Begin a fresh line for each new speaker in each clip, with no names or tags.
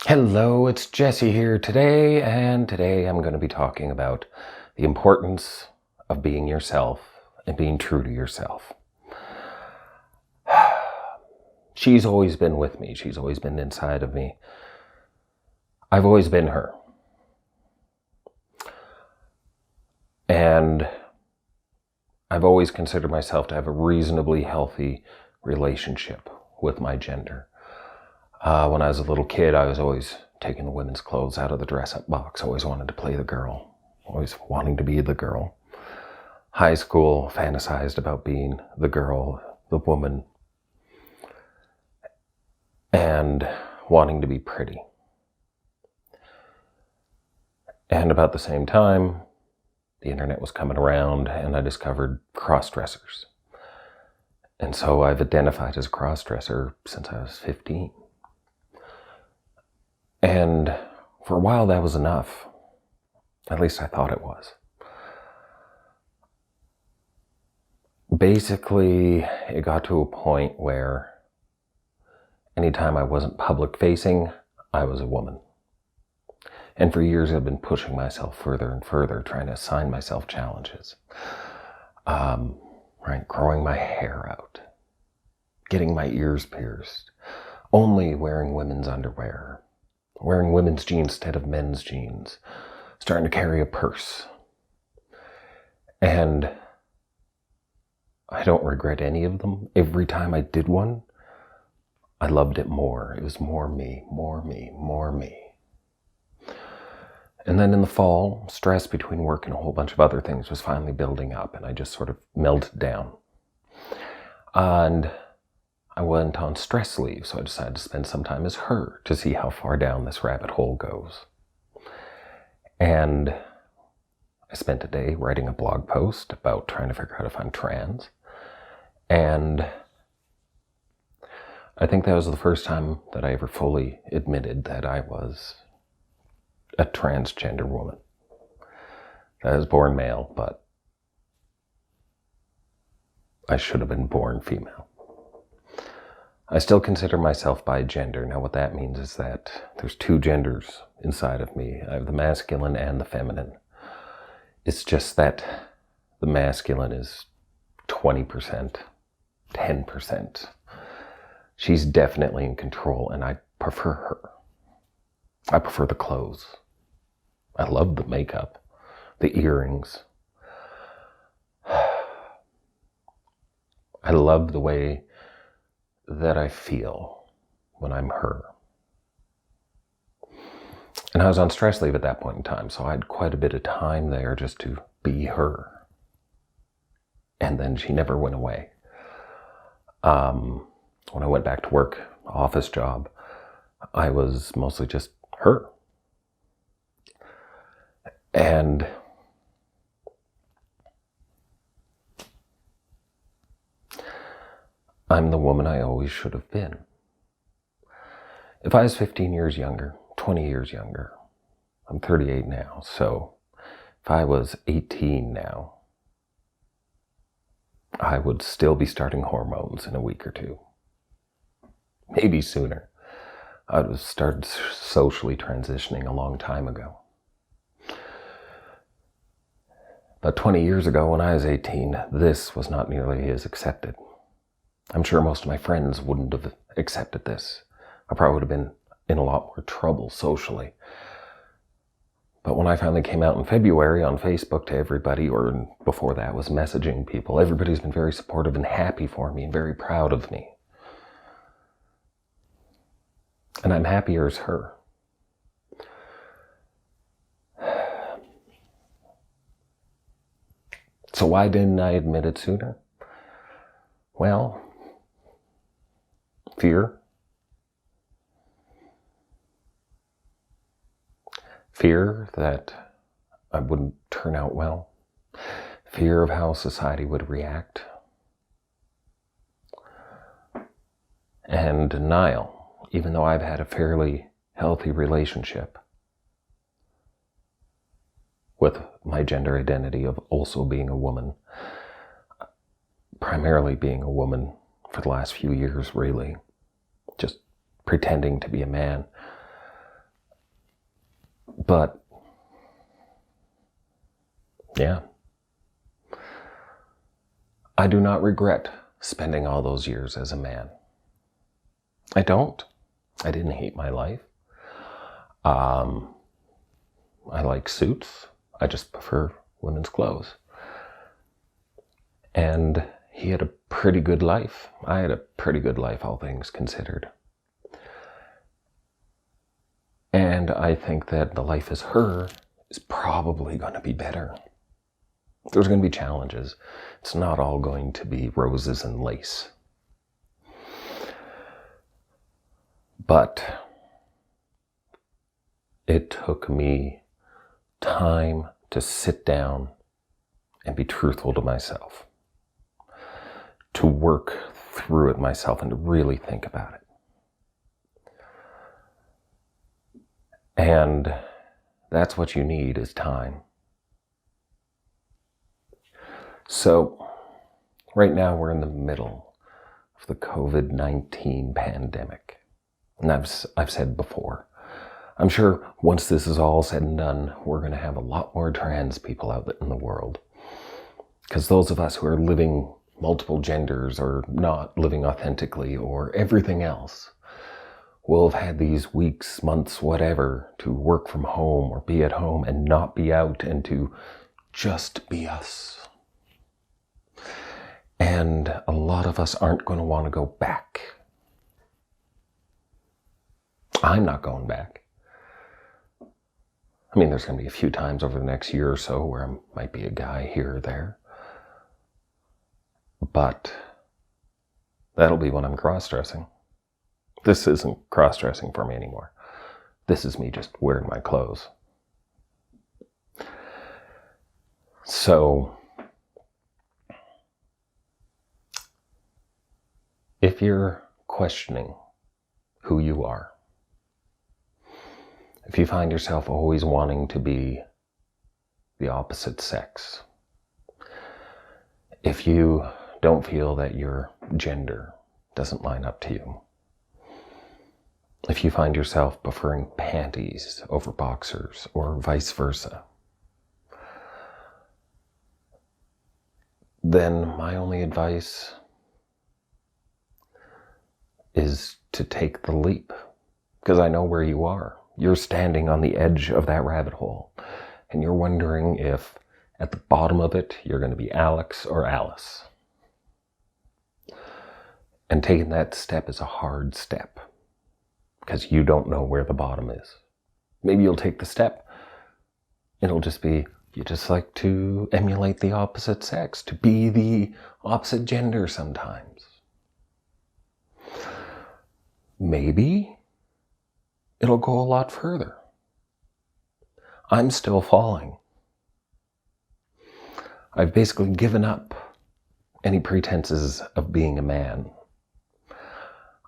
Hello, it's Jesse here today, and today I'm going to be talking about the importance of being yourself and being true to yourself. She's always been with me. She's always been inside of me. I've always been her. And I've always considered myself to have a reasonably healthy relationship with my gender. When I was a little kid, I was always taking the women's clothes out of the dress-up box. Always wanted to play the girl. Always wanting to be the girl. High school, fantasized about being the girl, the woman, and wanting to be pretty. And about the same time, the internet was coming around and I discovered crossdressers. And so I've identified as a crossdresser since I was 15. And for a while that was enough. At least I thought it was. Basically, it got to a point where anytime I wasn't public facing, I was a woman. And for years I've been pushing myself further and further, trying to assign myself challenges. Growing my hair out, getting my ears pierced, only wearing women's underwear, wearing women's jeans instead of men's jeans, starting to carry a purse. And I don't regret any of them. Every time I did one, I loved it more. It was more me, more me, more me. And then in the fall, stress between work and a whole bunch of other things was finally building up, and I just sort of melted down. And I went on stress leave, so I decided to spend some time as her to see how far down this rabbit hole goes. And I spent a day writing a blog post about trying to figure out if I'm trans. And I think that was the first time that I ever fully admitted that I was a transgender woman. I was born male, but I should have been born female. I still consider myself bi gender. Now what that means is that there's two genders inside of me. I have the masculine and the feminine. It's just that the masculine is 20%, 10%. She's definitely in control, and I prefer her. I prefer the clothes. I love the makeup, the earrings. I love the way that I feel when I'm her. And I was on stress leave at that point in time, so I had quite a bit of time there just to be her. And then she never went away. When I went back to work, office job, I was mostly just her. And I'm the woman I always should have been. If I was 15 years younger, 20 years younger, I'm 38 now, so if I was 18 now, I would still be starting hormones in a week or two. Maybe sooner. I would have started socially transitioning a long time ago. But 20 years ago, when I was 18, this was not nearly as accepted. I'm sure most of my friends wouldn't have accepted this. I probably would have been in a lot more trouble socially. But when I finally came out in February on Facebook to everybody, or before that was messaging people, everybody's been very supportive and happy for me and very proud of me. And I'm happier as her. So why didn't I admit it sooner? Well, fear. Fear that I wouldn't turn out well. Fear of how society would react. And denial, even though I've had a fairly healthy relationship with my gender identity of also being a woman, primarily being a woman for the last few years, really, just pretending to be a man. But, yeah. I do not regret spending all those years as a man. I don't. I didn't hate my life. I like suits. I just prefer women's clothes. And he had a pretty good life. I had a pretty good life, all things considered. And I think that the life as her is probably going to be better. There's going to be challenges. It's not all going to be roses and lace. But it took me time to sit down and be truthful to myself, to work through it myself and to really think about it. And that's what you need, is time. So right now we're in the middle of the COVID-19 pandemic. And I've said before, I'm sure once this is all said and done, we're going to have a lot more trans people out in the world. Because those of us who are living multiple genders or not living authentically or everything else will have had these weeks, months, whatever, to work from home or be at home and not be out and to just be us. And a lot of us aren't going to want to go back. I'm not going back. I mean, there's going to be a few times over the next year or so where I might be a guy here or there. But that'll be when I'm cross-dressing. This isn't cross-dressing for me anymore. This is me just wearing my clothes. So, if you're questioning who you are, if you find yourself always wanting to be the opposite sex, if you don't feel that your gender doesn't line up to you, if you find yourself preferring panties over boxers or vice versa, then my only advice is to take the leap, because I know where you are. You're standing on the edge of that rabbit hole, and you're wondering if at the bottom of it you're going to be Alex or Alice. And taking that step is a hard step, because you don't know where the bottom is. Maybe you'll take the step, it'll just be, you just like to emulate the opposite sex, to be the opposite gender sometimes. Maybe it'll go a lot further. I'm still falling. I've basically given up any pretenses of being a man.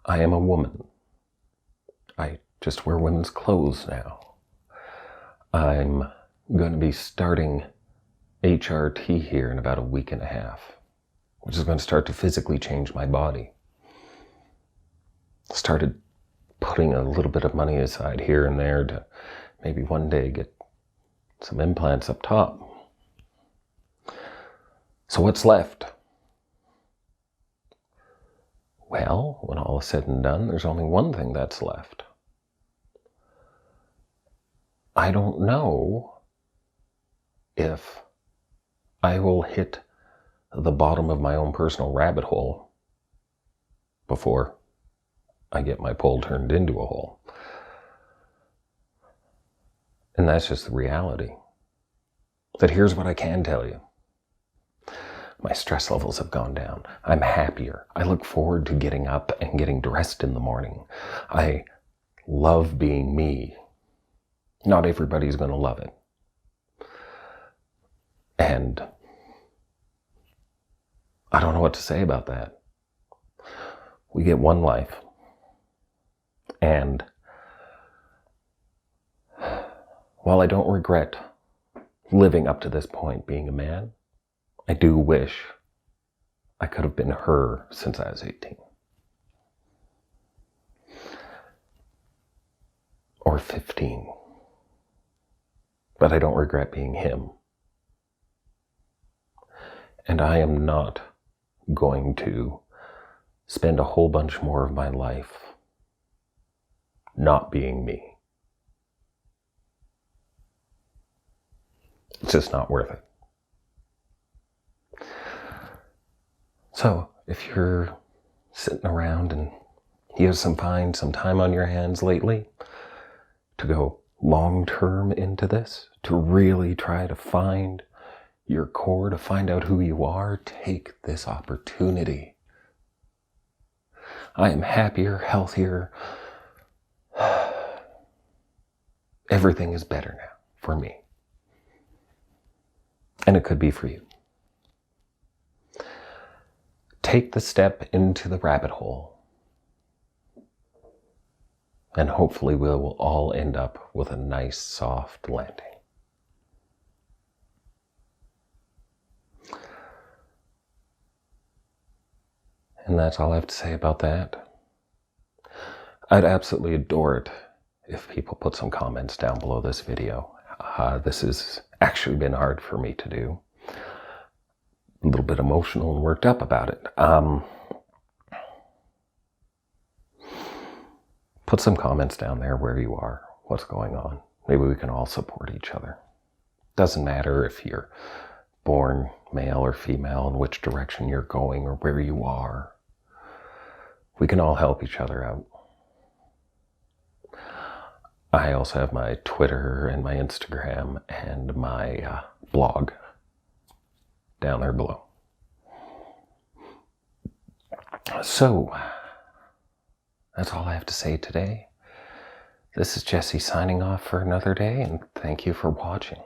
I am a woman. I just wear women's clothes now. I'm going to be starting HRT here in about a week and a half, which is going to start to physically change my body. Started putting a little bit of money aside here and there to maybe one day get some implants up top. So what's left? Well, when all is said and done, there's only one thing that's left. I don't know if I will hit the bottom of my own personal rabbit hole before I get my pole turned into a hole. And that's just the reality. But here's what I can tell you. My stress levels have gone down. I'm happier. I look forward to getting up and getting dressed in the morning. I love being me. Not everybody's going to love it. And I don't know what to say about that. We get one life. And while I don't regret living up to this point being a man, I do wish I could have been her since I was 18. Or 15. but I don't regret being him. And I am not going to spend a whole bunch more of my life not being me. It's just not worth it. So, if you're sitting around and you have some time on your hands lately to go long-term into this, to really try to find your core, to find out who you are, take this opportunity. I am happier, healthier. Everything is better now for me. And it could be for you. Take the step into the rabbit hole. And hopefully we will all end up with a nice, soft landing. And that's all I have to say about that. I'd absolutely adore it if people put some comments down below this video. This has actually been hard for me to do. A little bit emotional and worked up about it. Put some comments down there where you are, what's going on. Maybe we can all support each other. Doesn't matter if you're born male or female, in which direction you're going or where you are. We can all help each other out. I also have my Twitter and my Instagram and my blog down there below. So, that's all I have to say today. This is Jesse signing off for another day, and thank you for watching.